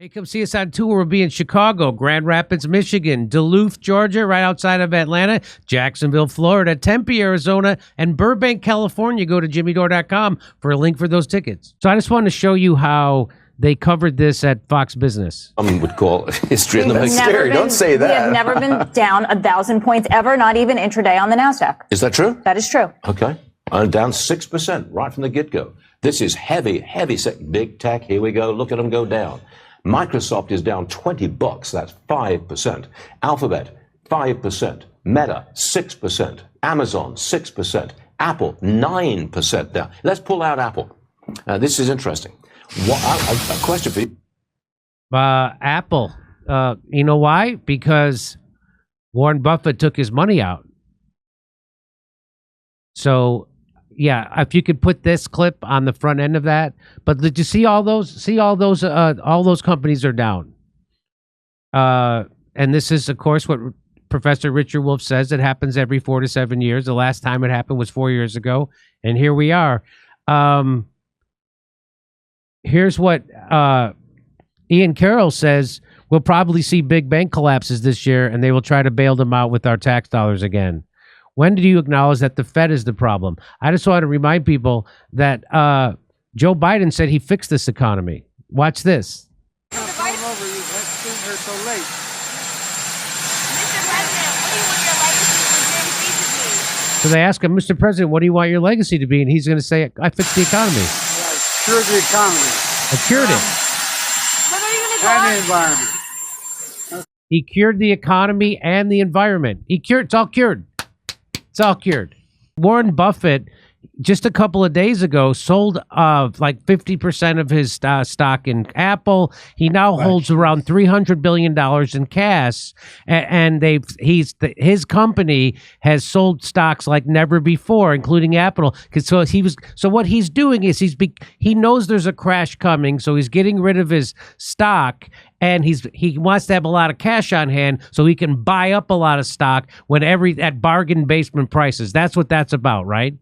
Hey, come see us on tour. We'll be in Chicago, Grand Rapids, Michigan, Duluth, Georgia, right outside of Atlanta, Jacksonville, Florida, Tempe, Arizona, and Burbank, California. Go to jimmydore.com for a link for those tickets. So I just wanted to show you how they covered this at Fox Business. Some would call history in the making. Don't say that. We have never been down 1,000 points ever, not even intraday on the NASDAQ. Is that true? That is true. Okay. Down 6% right from the get-go. This is heavy big tech. Here we go. Look at them go down. Microsoft is down $20. That's 5%. Alphabet, 5%. Meta, 6%. Amazon, 6%. Apple, 9% down. Let's pull out Apple. This is interesting. A question for you. Apple. You know why? Because Warren Buffett took his money out. So, yeah, if you could put this clip on the front end of that. But did you see all those? See all those companies are down. And this is, of course, what Professor Richard Wolff says. It happens every 4 to 7 years. The last time it happened was 4 years ago, and here we are. Here's what Ian Carroll says. We'll probably see big bank collapses this year, and they will try to bail them out with our tax dollars again. When did you acknowledge that the Fed is the problem? I just want to remind people that Joe Biden said he fixed this economy. Watch this. So they ask him, Mr. President, what do you want your legacy to be? And he's going to say, I fixed the economy. I cured the economy. I cured it. When are you going to go And on? the environment. He cured the economy and the environment. It's all cured. It's all cured. Warren Buffett, just a couple of days ago, sold like 50% of his stock in Apple. He now holds around $300 billion in cash, and his company has sold stocks like never before, including Apple. So what he's doing is he knows there's a crash coming, so he's getting rid of his stock. And he wants to have a lot of cash on hand so he can buy up a lot of stock at bargain basement prices. That's what that's about, right?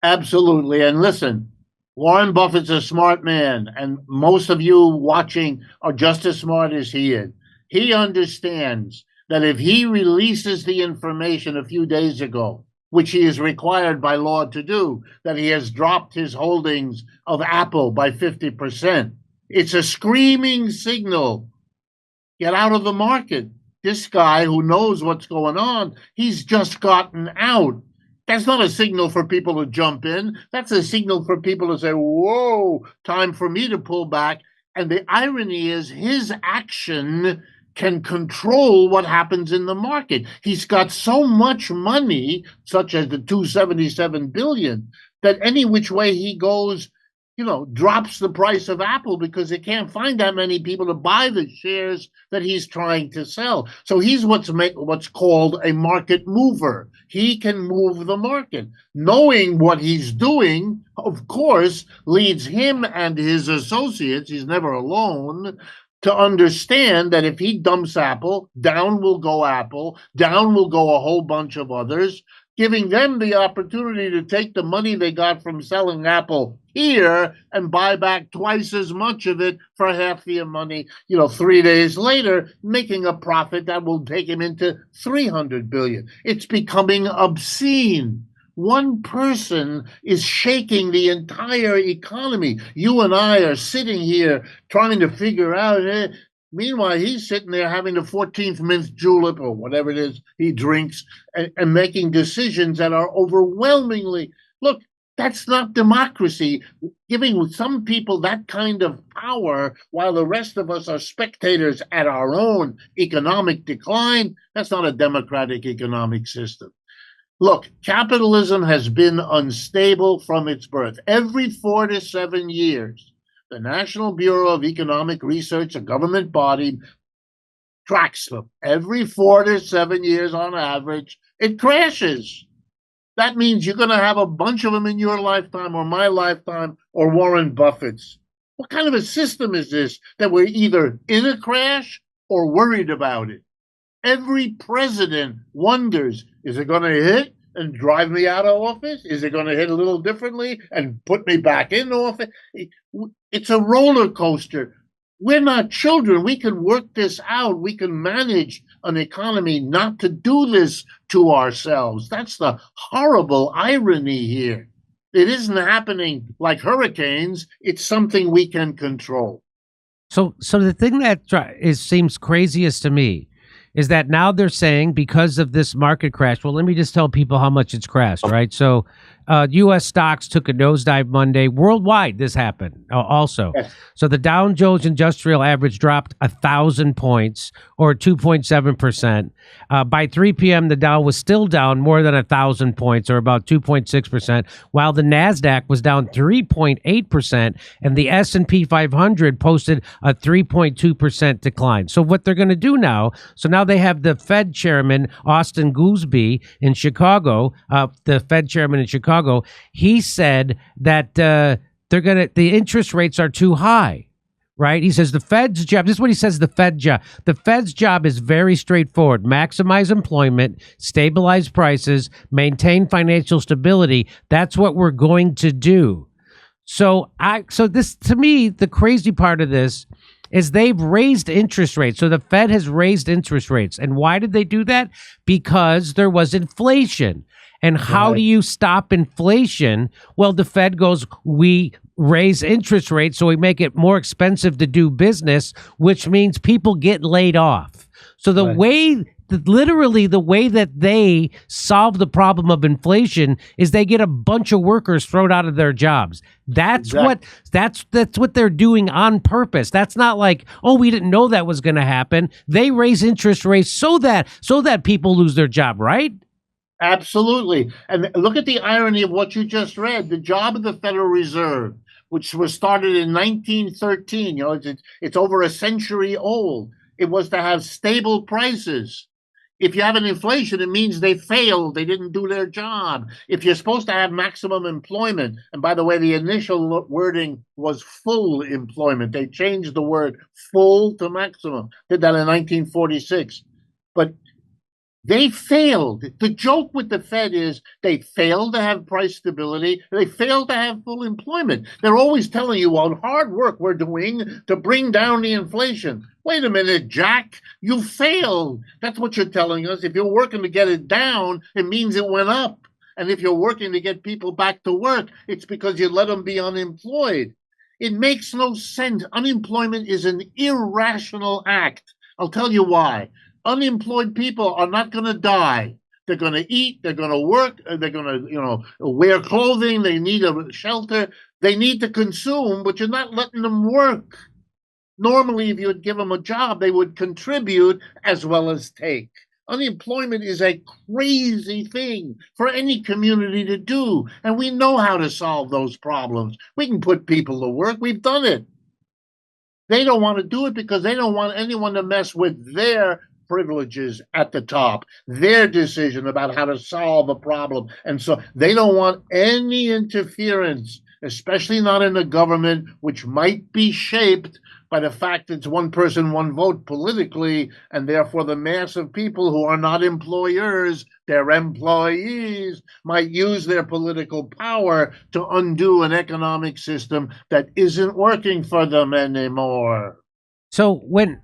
Absolutely. And listen, Warren Buffett's a smart man, and most of you watching are just as smart as he is. He understands that if he releases the information a few days ago, which he is required by law to do, that he has dropped his holdings of Apple by 50%, it's a screaming signal. Get out of the market. This guy who knows what's going on, he's just gotten out. That's not a signal for people to jump in. That's a signal for people to say, whoa, time for me to pull back. And the irony is his action can control what happens in the market. He's got so much money, such as the $277 billion, that any which way he goes, drops the price of Apple because they can't find that many people to buy the shares that he's trying to sell. So he's what's called a market mover. He can move the market. Knowing what he's doing, of course, leads him and his associates, he's never alone, to understand that if he dumps Apple, down will go Apple, down will go a whole bunch of others, giving them the opportunity to take the money they got from selling Apple here and buy back twice as much of it for half the money, 3 days later, making a profit that will take him into $300 billion. It's becoming obscene. One person is shaking the entire economy. You and I are sitting here trying to figure out. Meanwhile, he's sitting there having the 14th mint julep or whatever it is he drinks and making decisions that are overwhelmingly, look, that's not democracy. Giving some people that kind of power while the rest of us are spectators at our own economic decline, that's not a democratic economic system. Look, capitalism has been unstable from its birth. Every 4 to 7 years, the National Bureau of Economic Research, a government body, tracks them. Every 4 to 7 years on average, it crashes. That means you're going to have a bunch of them in your lifetime or my lifetime or Warren Buffett's. What kind of a system is this that we're either in a crash or worried about it? Every president wonders, is it going to hit and drive me out of office? Is it going to hit a little differently and put me back in office? It's a roller coaster. We're not children. We can work this out. We can manage an economy not to do this to ourselves. That's the horrible irony here. It isn't happening like hurricanes. It's something we can control. So the thing that seems craziest to me is that now they're saying because of this market crash. Well, let me just tell people how much it's crashed, right? So U.S. stocks took a nosedive Monday. Worldwide, this happened also. Yes. So the Dow Jones Industrial Average dropped 1,000 points, or 2.7%. By 3 p.m., the Dow was still down more than 1,000 points, or about 2.6%, while the NASDAQ was down 3.8%, and the S&P 500 posted a 3.2% decline. So what they're going to do now, so now they have the Fed chairman, Austin Goolsbee, in Chicago, the Fed chairman in Chicago. He said that the interest rates are too high, right? He says the Fed's job, this is what he says, the Fed's job is very straightforward: maximize employment, stabilize prices, maintain financial stability. That's what we're going to do. So this, to me, the crazy part of this is they've raised interest rates. So the Fed has raised interest rates. And why did they do that? Because there was inflation. And how do you stop inflation? Well, the Fed goes, we raise interest rates, so we make it more expensive to do business, which means people get laid off. So literally the way that they solve the problem of inflation is they get a bunch of workers thrown out of their jobs. That's what they're doing on purpose. That's not like, oh, we didn't know that was going to happen. They raise interest rates so that people lose their job, right? Absolutely. And look at the irony of what you just read. The job of the Federal Reserve, which was started in 1913, it's over a century old. It was to have stable prices. If you have an inflation, it means they failed. They didn't do their job. If you're supposed to have maximum employment, and by the way, the initial wording was full employment. They changed the word full to maximum. Did that in 1946. But they failed. The joke with the Fed is they failed to have price stability. They failed to have full employment. They're always telling you, well, hard work we're doing to bring down the inflation. Wait a minute, Jack, you failed. That's what you're telling us. If you're working to get it down, it means it went up. And if you're working to get people back to work, it's because you let them be unemployed. It makes no sense. Unemployment is an irrational act. I'll tell you why. Unemployed people are not going to die. They're going to eat. They're going to work. They're going to, wear clothing. They need a shelter. They need to consume, but you're not letting them work. Normally, if you would give them a job, they would contribute as well as take. Unemployment is a crazy thing for any community to do, and we know how to solve those problems. We can put people to work. We've done it. They don't want to do it because they don't want anyone to mess with their privileges at the top, their decision about how to solve a problem. And so they don't want any interference, especially not in a government which might be shaped by the fact it's one person, one vote politically, and therefore the mass of people who are not employers, their employees, might use their political power to undo an economic system that isn't working for them anymore. So when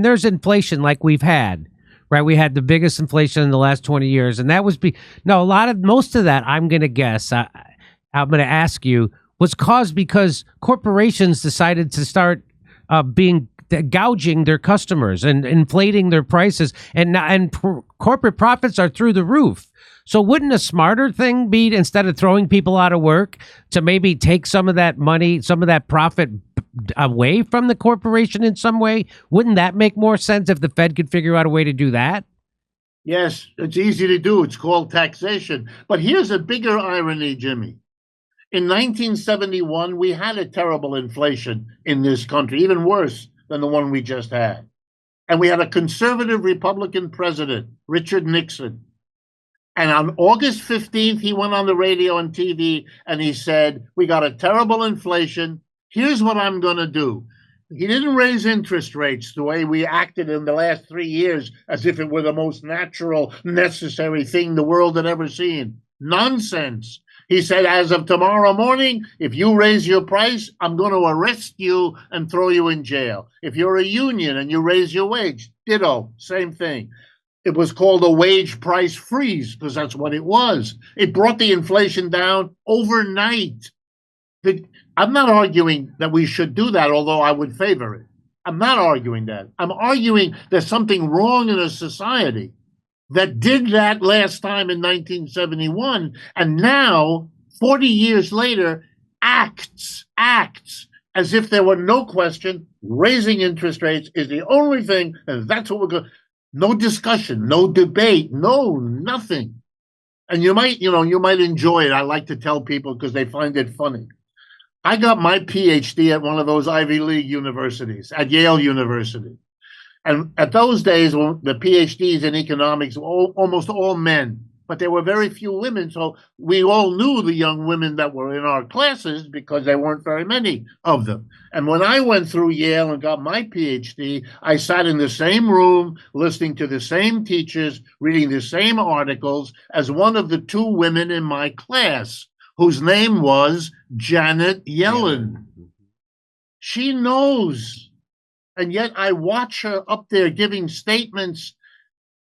there's inflation like we've had, right? We had the biggest inflation in the last 20 years, and that was most of that, I'm going to guess, I'm going to ask you, was caused because corporations decided to start gouging their customers and inflating their prices, and corporate profits are through the roof. So wouldn't a smarter thing be, instead of throwing people out of work, to maybe take some of that money, some of that profit away from the corporation in some way? Wouldn't that make more sense if the Fed could figure out a way to do that? Yes, it's easy to do. It's called taxation. But here's a bigger irony, Jimmy. In 1971, we had a terrible inflation in this country, even worse than the one we just had. And we had a conservative Republican president, Richard Nixon. And on August 15th, he went on the radio and TV and he said, we got a terrible inflation. Here's what I'm going to do. He didn't raise interest rates the way we acted in the last 3 years, as if it were the most natural, necessary thing the world had ever seen. Nonsense. He said, as of tomorrow morning, if you raise your price, I'm going to arrest you and throw you in jail. If you're a union and you raise your wage, ditto, same thing. It was called a wage price freeze because that's what it was. It brought the inflation down overnight. I'm not arguing that we should do that, although I would favor it. I'm not arguing that. I'm arguing there's something wrong in a society that did that last time in 1971, and now, 40 years later, acts as if there were no question raising interest rates is the only thing, and that's what we're going. No discussion, no debate, no nothing. And you might enjoy it. I like to tell people because they find it funny. I got my PhD at one of those Ivy League universities, at Yale University. And at those days, the PhDs in economics were almost all men, but there were very few women. So we all knew the young women that were in our classes because there weren't very many of them. And when I went through Yale and got my PhD, I sat in the same room, listening to the same teachers, reading the same articles as one of the two women in my class, whose name was Janet Yellen. She knows. And yet I watch her up there giving statements,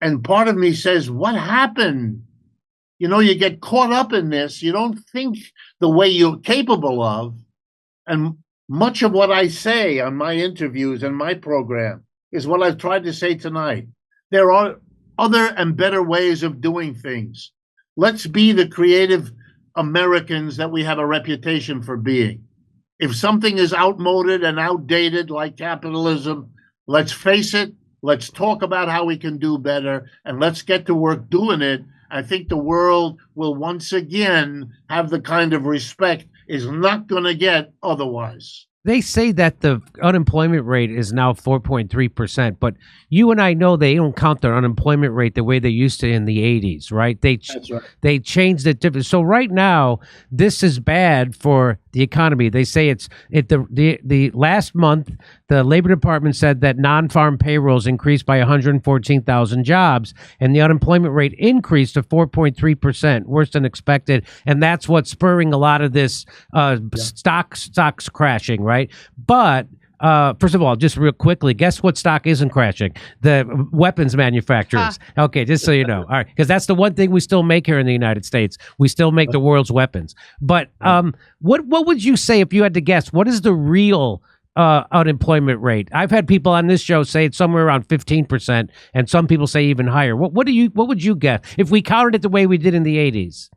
and part of me says, what happened? You get caught up in this. You don't think the way you're capable of. And much of what I say on my interviews and my program is what I've tried to say tonight. There are other and better ways of doing things. Let's be the creative Americans that we have a reputation for being. If something is outmoded and outdated like capitalism, let's face it, let's talk about how we can do better, and let's get to work doing it. I think the world will once again have the kind of respect it's not going to get otherwise. They say that the unemployment rate is now 4.3%, but you and I know they don't count their unemployment rate the way they used to in the 80s, right? That's right. They changed it different. So right now, this is bad for the economy. They say the last month, the Labor Department said that non-farm payrolls increased by 114,000 jobs, and the unemployment rate increased to 4.3%, worse than expected, and that's what's spurring a lot of this stocks crashing, right? But first of all, just real quickly, guess what stock isn't crashing? The weapons manufacturers. Okay, just so you know. All right, because that's the one thing we still make here in the United States. We still make the world's weapons. But what would you say if you had to guess? What is the real unemployment rate? I've had people on this show say it's somewhere around 15%, and some people say even higher. What would you guess if we counted it the way we did in the 80s?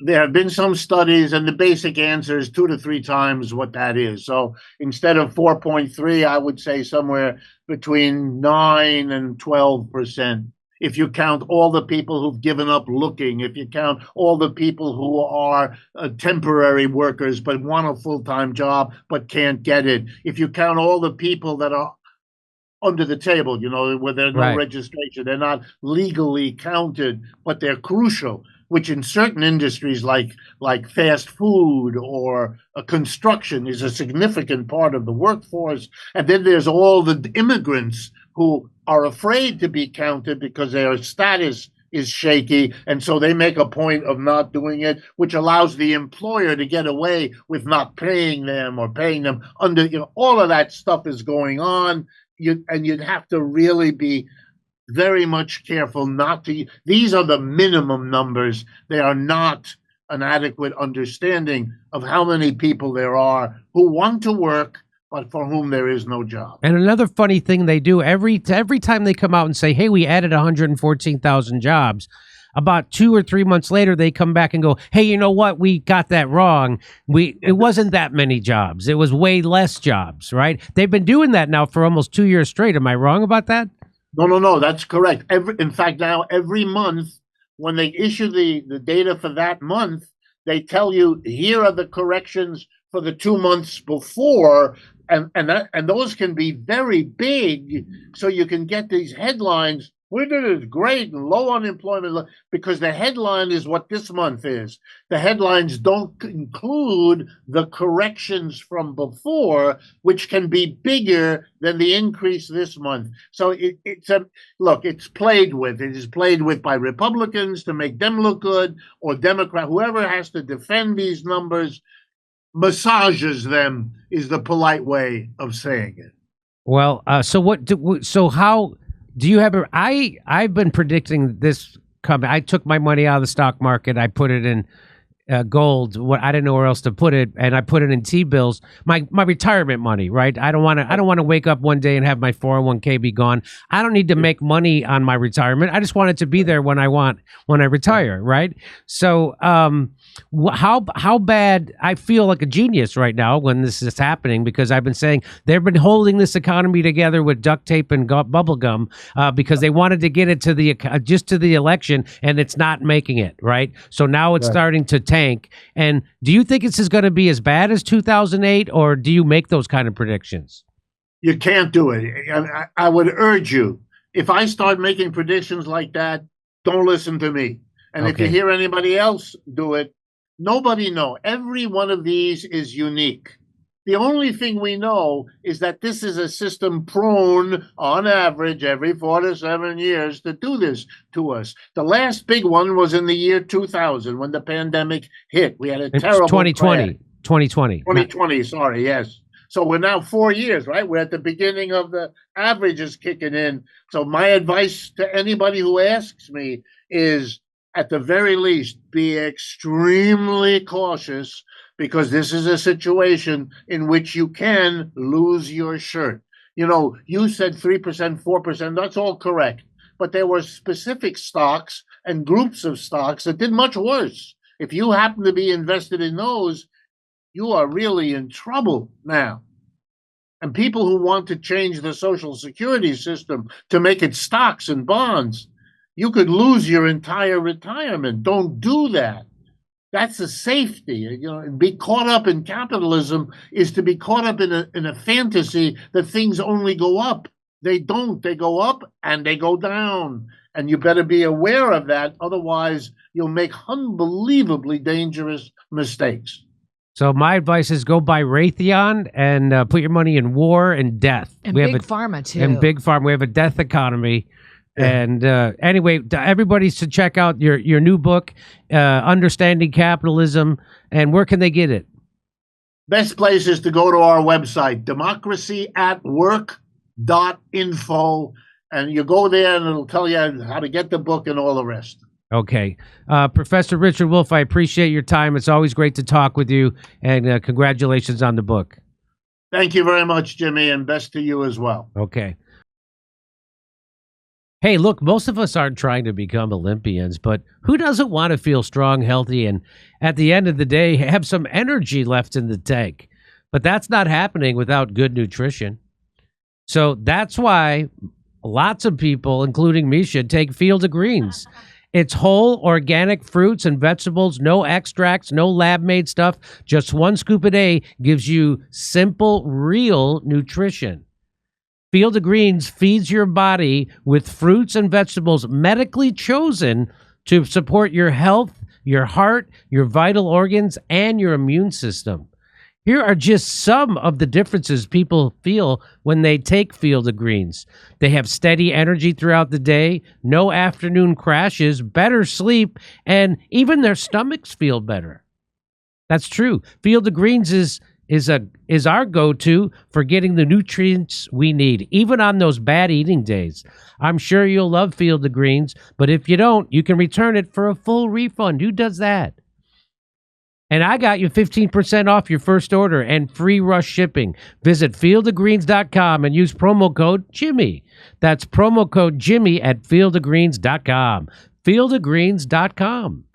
There have been some studies, and the basic answer is 2 to 3 times what that is. So instead of 4.3, I would say somewhere between 9 and 12%. If you count all the people who've given up looking, if you count all the people who are temporary workers but want a full-time job but can't get it, if you count all the people that are under the table, where there's no registration, they're not legally counted, but they're crucial, which in certain industries like fast food or construction is a significant part of the workforce. And then there's all the immigrants who are afraid to be counted because their status is shaky, and so they make a point of not doing it, which allows the employer to get away with not paying them or paying them under, all of that stuff is going on. You'd have to really be very much careful not to. These are the minimum numbers. They are not an adequate understanding of how many people there are who want to work, but for whom there is no job. And another funny thing they do every time they come out and say, hey, we added 114,000 jobs. About 2 or 3 months later, they come back and go, hey, you know what? We got that wrong. It wasn't that many jobs. It was way less jobs, right? They've been doing that now for almost 2 years straight. Am I wrong about that? No, that's correct. In fact, now every month, when they issue the data for that month, they tell you, here are the corrections for the 2 months before, and those can be very big, so you can get these headlines We did it great and low unemployment because the headline is what this month is. The headlines don't include the corrections from before, which can be bigger than the increase this month. So it's played with. It is played with by Republicans to make them look good, or Democrat, whoever has to defend these numbers massages them is the polite way of saying it. Well, so how do you have I've been predicting this coming. I took my money out of the stock market. I put it in gold. I didn't know where else to put it, and I put it in T-bills. My retirement money, right? I don't want to wake up one day and have my 401k be gone. I don't need to make money on my retirement. I just want it to be there when I retire, right? So, how bad? I feel like a genius right now when this is happening, because I've been saying they've been holding this economy together with duct tape and bubble gum because they wanted to get it to the election, and it's not making it, right? So now it's starting to tank. And do you think this is going to be as bad as 2008, or do you make those kind of predictions? You can't do it. I would urge you, if I start making predictions like that, don't listen to me. And if you hear anybody else do it, nobody knows. Every one of these is unique. The only thing we know is that this is a system prone, on average, every 4 to 7 years to do this to us. The last big one was in the year 2000 when the pandemic hit. We had a terrible 2020. 2020, sorry, yes. So we're now 4 years, right? We're at the beginning of the averages kicking in. So my advice to anybody who asks me is, at the very least, be extremely cautious, because this is a situation in which you can lose your shirt. You know, you said 3%, 4%, that's all correct. But there were specific stocks and groups of stocks that did much worse. If you happen to be invested in those, you are really in trouble now. And people who want to change the Social Security system to make it stocks and bonds, you could lose your entire retirement. Don't do that. That's a safety. You know, be caught up in capitalism is to be caught up in a fantasy that things only go up. They don't. They go up and they go down. And you better be aware of that. Otherwise, you'll make unbelievably dangerous mistakes. So my advice is go buy Raytheon and put your money in war and death. And big pharma, too. And big pharma. We have a death economy. And anyway, everybody should check out your new book, Understanding Capitalism. And where can they get it? Best place is to go to our website, democracyatwork.info. And you go there and it'll tell you how to get the book and all the rest. Okay. Professor Richard Wolff, I appreciate your time. It's always great to talk with you. And congratulations on the book. Thank you very much, Jimmy, and best to you as well. Okay. Hey, look, most of us aren't trying to become Olympians, but who doesn't want to feel strong, healthy, and at the end of the day, have some energy left in the tank? But that's not happening without good nutrition. So that's why lots of people, including me, should take Field of Greens. It's whole, organic fruits and vegetables, no extracts, no lab-made stuff. Just 1 scoop a day gives you simple, real nutrition. Field of Greens feeds your body with fruits and vegetables medically chosen to support your health, your heart, your vital organs, and your immune system. Here are just some of the differences people feel when they take Field of Greens. They have steady energy throughout the day, no afternoon crashes, better sleep, and even their stomachs feel better. That's true. Field of Greens is our go-to for getting the nutrients we need, even on those bad eating days. I'm sure you'll love Field of Greens, but if you don't, you can return it for a full refund. Who does that? And I got you 15% off your first order and free rush shipping. Visit fieldofgreens.com and use promo code Jimmy. That's promo code Jimmy at fieldofgreens.com. Fieldofgreens.com.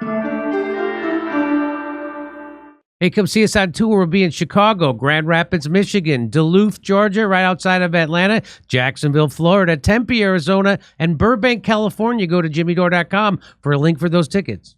Hey, come see us on tour. We'll be in Chicago, Grand Rapids, Michigan, Duluth, Georgia, right outside of Atlanta, Jacksonville, Florida, Tempe, Arizona, and Burbank, California. Go to jimmydore.com for a link for those tickets.